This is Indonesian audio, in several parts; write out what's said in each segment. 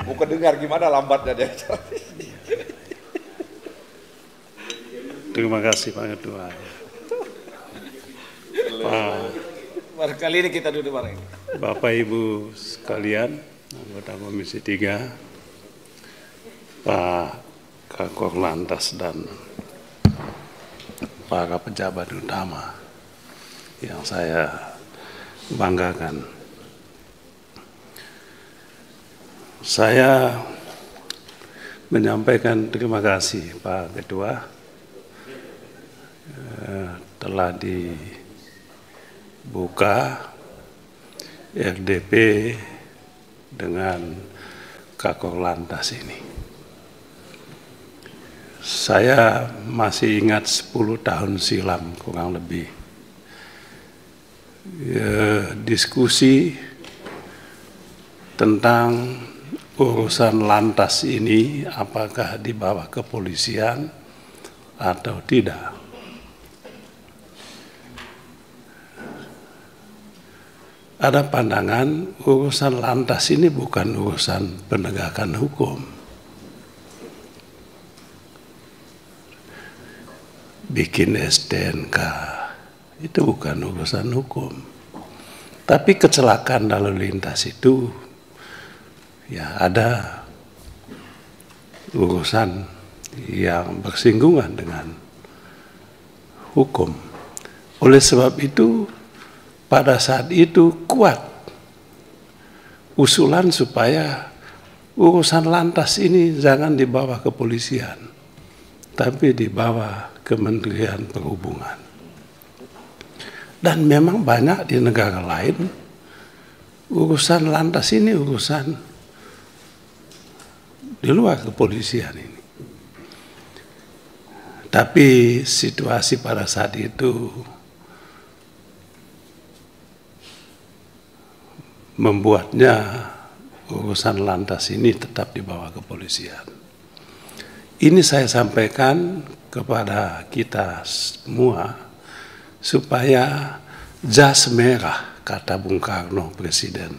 Bukan dengar gimana lambatnya dia. Terima kasih Pak Ketua. Kali ini kita duduk bareng. Bapak Ibu sekalian, anggota Komisi 3, Pak Kakor Lantas dan para pejabat utama yang saya banggakan. Saya menyampaikan terima kasih Pak Ketua telah dibuka RDP dengan Kakor Lantas ini. Saya masih ingat 10 tahun silam kurang lebih diskusi tentang urusan lantas ini apakah di bawah kepolisian atau tidak. Ada pandangan urusan lantas ini bukan urusan penegakan hukum. Bikin STNK itu bukan urusan hukum. Tapi kecelakaan lalu lintas itu ya ada urusan yang bersinggungan dengan hukum. Oleh sebab itu pada saat itu kuat usulan supaya urusan lantas ini jangan di bawah kepolisian, tapi di bawah Kementerian Perhubungan. Dan memang banyak di negara lain urusan lantas ini urusan di luar kepolisian ini. Tapi situasi pada saat itu membuatnya urusan lantas ini tetap di bawah kepolisian. Ini saya sampaikan kepada kita semua supaya jas merah, kata Bung Karno Presiden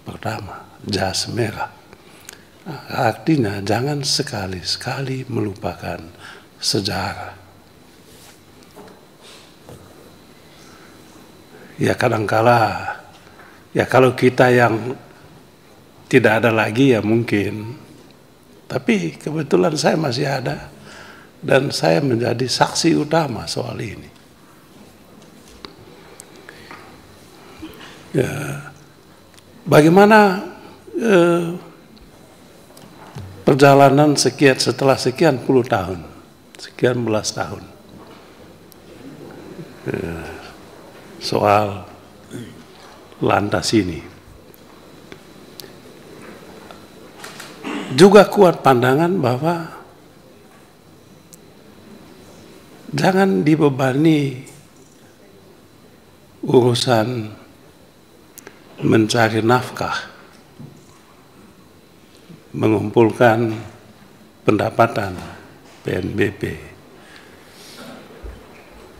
pertama, jas merah. Artinya jangan sekali-sekali melupakan sejarah. Ya kadangkala ya kalau kita yang tidak ada lagi ya mungkin, tapi kebetulan saya masih ada dan saya menjadi saksi utama soal ini. Ya, bagaimana perjalanan setelah sekian puluh tahun, sekian belas tahun, soal lantas ini. Juga kuat pandangan bahwa jangan dibebani urusan mencari nafkah, mengumpulkan pendapatan PNBP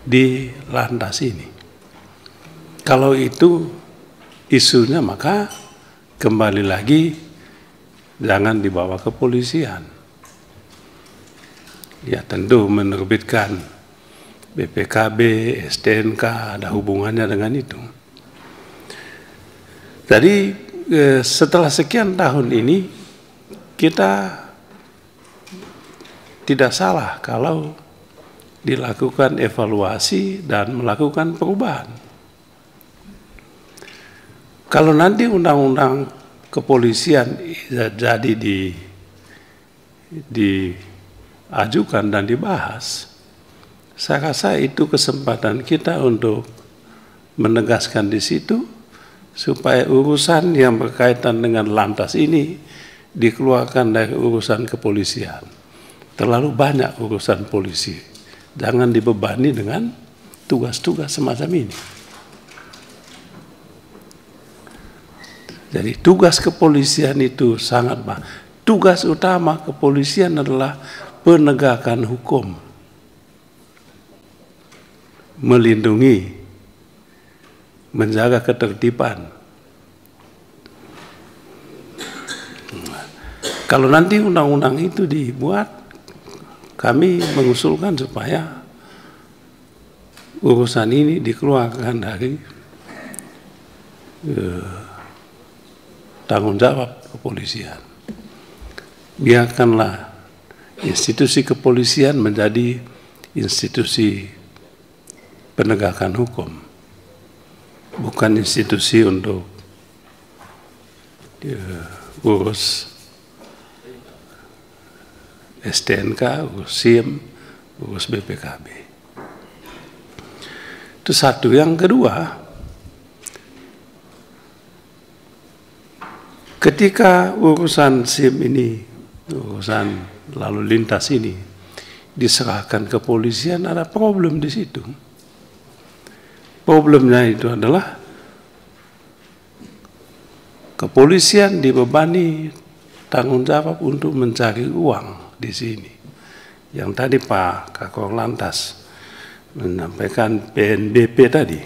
di lantas ini. Kalau itu isunya maka kembali lagi jangan dibawa kepolisian. Ya tentu menerbitkan BPKB, STNK ada hubungannya dengan itu. Jadi setelah sekian tahun ini kita tidak salah kalau dilakukan evaluasi dan melakukan perubahan. Kalau nanti undang-undang kepolisian jadi diajukan dan dibahas, saya rasa itu kesempatan kita untuk menegaskan di situ supaya urusan yang berkaitan dengan lantas ini dikeluarkan dari urusan kepolisian. Terlalu banyak urusan polisi, jangan dibebani dengan tugas-tugas semacam ini. Jadi tugas kepolisian itu sangat banyak. Tugas utama kepolisian adalah penegakan hukum, melindungi, menjaga ketertiban. Kalau nanti undang-undang itu dibuat, kami mengusulkan supaya urusan ini dikeluarkan dari tanggung jawab kepolisian. Biarkanlah institusi kepolisian menjadi institusi penegakan hukum, bukan institusi untuk urus STNK, urus SIM, urus BPKB. Itu satu. Yang kedua, ketika urusan SIM ini, urusan lalu lintas ini diserahkan ke kepolisian, ada problem di situ. Problemnya itu adalah kepolisian dibebani tanggung jawab untuk mencari uang di sini. Yang tadi Pak Kakor Lantas menyampaikan PNBP tadi.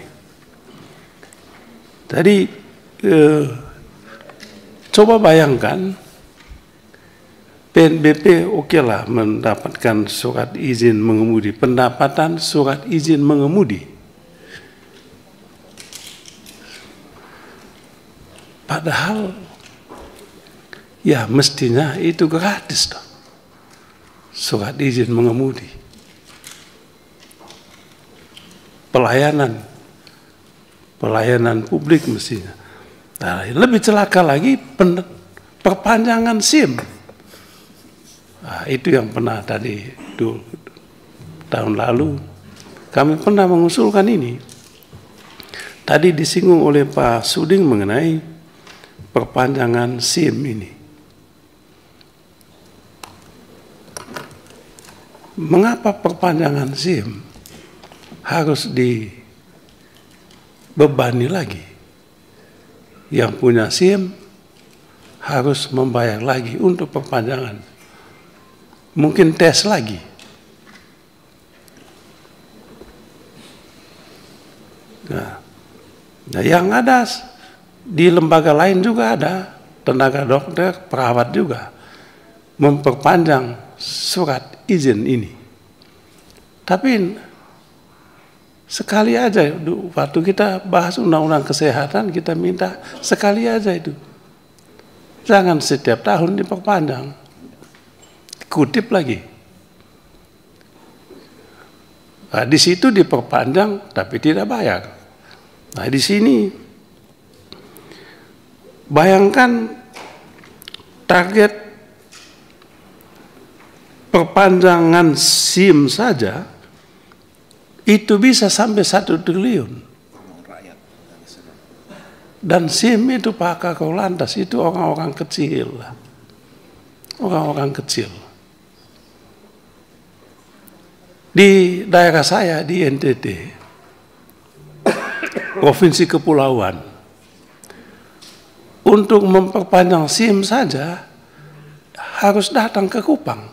Tadi coba bayangkan PNBP okelah mendapatkan surat izin mengemudi, pendapatan surat izin mengemudi. Padahal ya mestinya itu gratis dong, surat izin mengemudi. Pelayanan publik mestinya. Nah, lebih celaka lagi perpanjangan SIM. Nah, itu yang pernah tadi tahun lalu kami pernah mengusulkan ini. Tadi disinggung oleh Pak Suding mengenai perpanjangan SIM ini. Mengapa perpanjangan SIM harus dibebani lagi? Yang punya SIM harus membayar lagi untuk perpanjangan. Mungkin tes lagi. Nah, yang ada di lembaga lain juga ada, tenaga dokter, perawat juga memperpanjang surat izin ini. Tapi sekali aja, waktu kita bahas undang-undang kesehatan, kita minta sekali aja itu. Jangan setiap tahun diperpanjang. Kutip lagi. Nah, di situ diperpanjang tapi tidak bayar. Nah, di sini bayangkan target perpanjangan SIM saja itu bisa sampai 1 triliun. Dan SIM itu Pak Kakor Lantas itu orang-orang kecil. Orang-orang kecil. Di daerah saya di NTT, Provinsi Kepulauan, untuk memperpanjang SIM saja harus datang ke Kupang.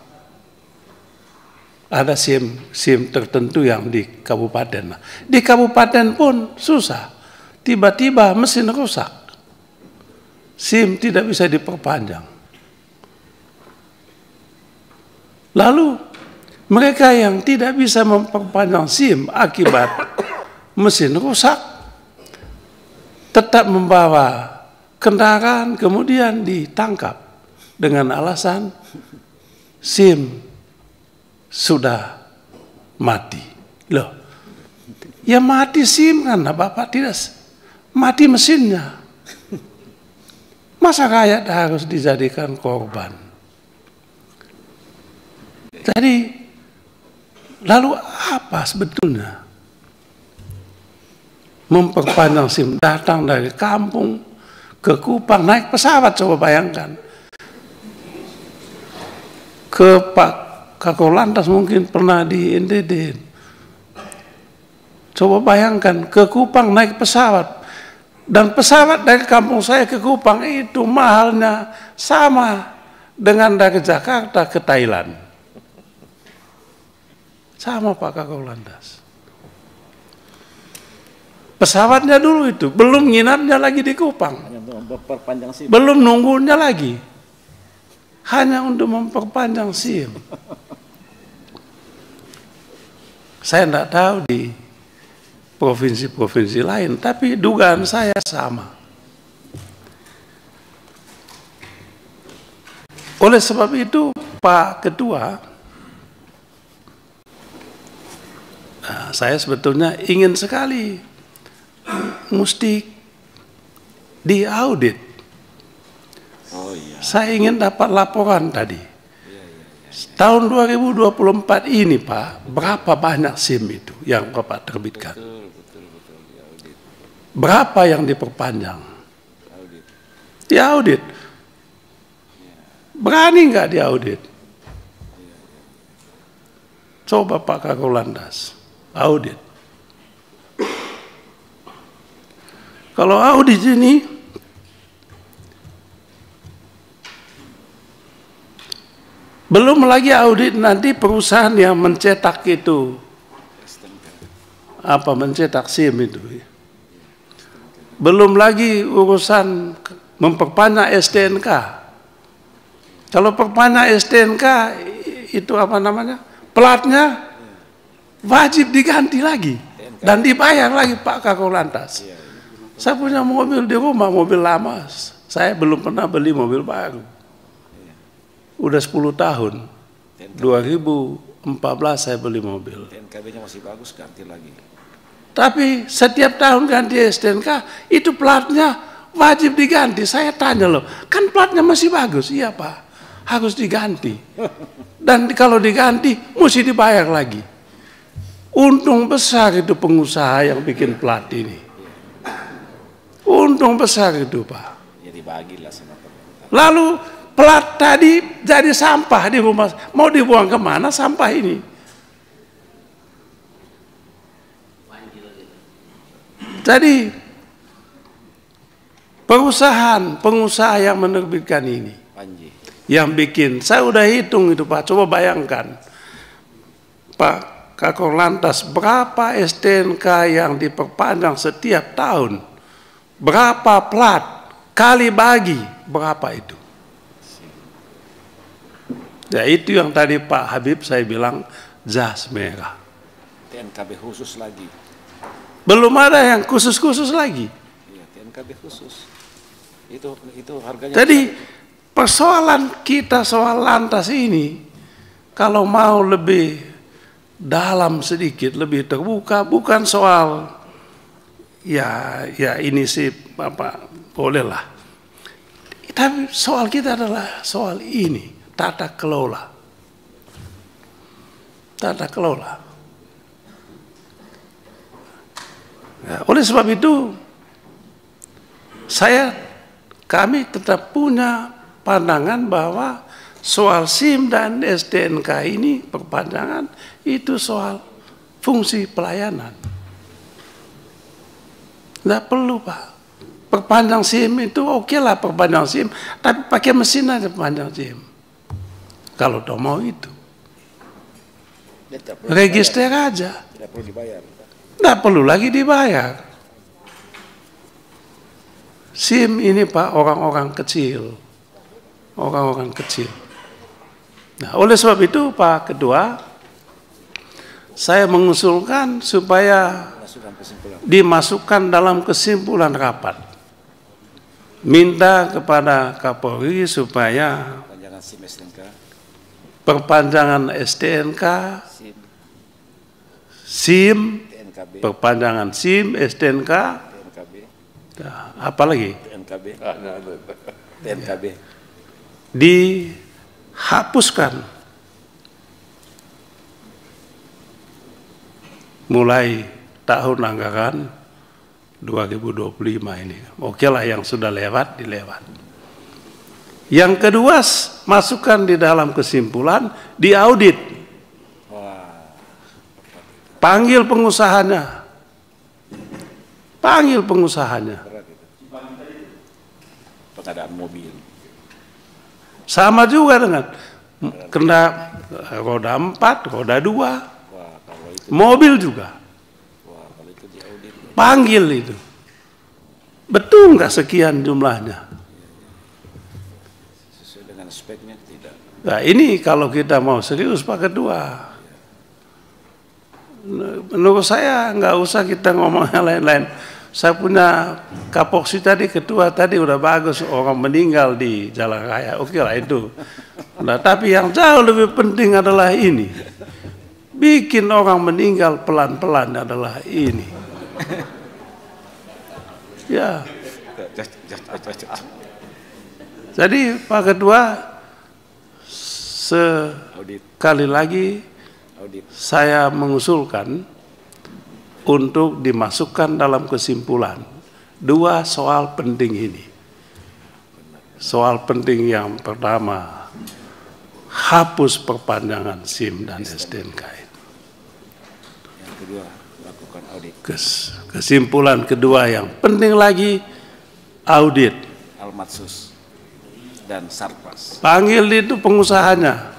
Ada SIM tertentu yang di kabupaten. Di kabupaten pun susah. Tiba-tiba mesin rusak. SIM tidak bisa diperpanjang. Lalu mereka yang tidak bisa memperpanjang SIM akibat mesin rusak tetap membawa kendaraan kemudian ditangkap dengan alasan SIM sudah mati. Loh, ya mati SIM kan, Bapak tidak mati mesinnya. Masa rakyat harus dijadikan korban? Jadi lalu apa sebetulnya? Memperpanjang SIM, datang dari kampung ke Kupang, naik pesawat, coba bayangkan. Ke Pak Kakor Lantas mungkin pernah di NTT. Coba bayangkan, ke Kupang naik pesawat. Dan pesawat dari kampung saya ke Kupang itu mahalnya sama dengan dari Jakarta ke Thailand. Sama Pak Kakor Lantas. Pesawatnya dulu itu, belum nginapnya lagi di Kupang. Belum nunggunya lagi. hanya untuk memperpanjang SIM. Saya tidak tahu di provinsi-provinsi lain, tapi dugaan saya sama. Oleh sebab itu, Pak Ketua, saya sebetulnya ingin sekali mesti diaudit. Oh iya. Saya ingin dapat laporan tadi. Tahun 2024 ini, Pak, berapa banyak SIM itu yang Bapak terbitkan? Betul, diaudit. Berapa yang diperpanjang? Audit. Diaudit. Berani nggak diaudit? Coba Pak Kakor Lantas, audit. Kalau audit ini, belum lagi audit nanti perusahaan yang mencetak itu, mencetak SIM itu. Belum lagi urusan memperpanjang STNK. Kalau perpanjang STNK itu platnya wajib diganti lagi dan dibayar lagi Pak Kakor Lantas. Saya punya mobil di rumah, mobil lama. Saya belum pernah beli mobil baru. Udah 10 tahun. 2014 saya beli mobil. TNKB-nya masih bagus, ganti lagi. Tapi setiap tahun ganti STNK, itu platnya wajib diganti. Saya tanya loh, kan platnya masih bagus? Iya Pak, harus diganti. Dan kalau diganti, mesti dibayar lagi. Untung besar itu pengusaha yang bikin plat ini. Untung besar itu Pak. Ya dibagilah sama pemerintah. Lalu plat tadi jadi sampah di rumah. Mau dibuang kemana sampah ini? Jadi pengusaha yang menerbitkan ini, Panji. yang bikin, saya udah hitung itu Pak, coba bayangkan Pak Kakor Lantas, berapa STNK yang diperpanjang setiap tahun, berapa plat, kali bagi, berapa itu? Ya itu yang tadi Pak Habib saya bilang, jas merah. TNKB khusus lagi. Belum ada yang khusus-khusus lagi. Iya, TNKB khusus. Itu harganya. Jadi persoalan kita soal Lantas ini, kalau mau lebih dalam sedikit, lebih terbuka, bukan soal ya ini sih bolehlah. Tapi soal kita adalah soal ini, tata kelola. Tata kelola. Ya, oleh sebab itu kami tetap punya pandangan bahwa soal SIM dan STNK ini perpanjangan itu soal fungsi pelayanan. Tidak perlu Pak. Perpanjang SIM itu oke lah perpanjang SIM, tapi pakai mesin aja perpanjang SIM. Kalau toh mau itu. Register aja. Tidak perlu dibayar. Tidak perlu lagi dibayar. SIM ini Pak orang-orang kecil. Orang-orang kecil. Nah, oleh sebab itu Pak Ketua, saya mengusulkan supaya dimasukkan dalam kesimpulan rapat. Minta kepada Kapolri supaya Perpanjangan SIM STNK. Perpanjangan STNK, SIM, TNKB. perpanjangan SIM, STNK, TNKB. apa lagi? TNKB. TNKB. Dihapuskan mulai tahun anggaran 2025 ini. Oke lah yang sudah lewat, dilewat. Yang kedua, masukkan di dalam kesimpulan, diaudit. Panggil pengusahanya. Panggil pengusahanya. Pengadaan mobil. Sama juga dengan kena roda 4, roda 2, mobil juga. Kalau itu diaudit. Panggil itu. Betul nggak sekian jumlahnya? Dengan speknya tidak. Nah ini kalau kita mau serius Pak Ketua, menurut saya nggak usah kita ngomong yang lain-lain. Saya punya kapoksi tadi, ketua tadi udah bagus, orang meninggal di jalan raya, oke lah itu. Nah tapi yang jauh lebih penting adalah ini, bikin orang meninggal pelan-pelan adalah ini. Ya. Jadi Pak Ketua, sekali lagi saya mengusulkan untuk dimasukkan dalam kesimpulan 2 soal penting ini. Soal penting yang pertama, hapus perpanjangan SIM dan STNK. Yang kedua, lakukan audit. Kesimpulan kedua yang penting lagi, audit. Almatsus dan Sarpas. Panggil itu pengusahanya.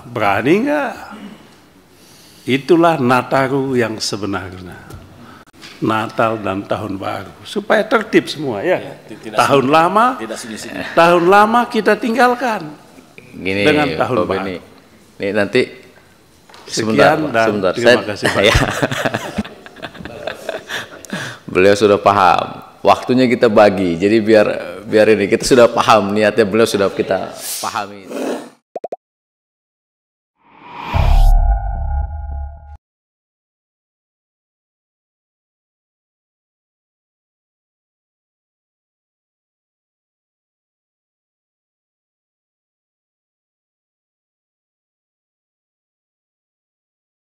Berani nggak? Itulah Nataru yang sebenarnya. Natal dan Tahun Baru. Supaya tertib semua ya. Tahun lama, tahun lama kita tinggalkan. Gini, dengan Tahun Pak Baru. Beni. Nih nanti Sekian dan sebentar. terima kasih Pak. Ya. Beliau sudah paham. Waktunya kita bagi. Jadi biar ini kita sudah paham niatnya, beliau sudah kita pahami.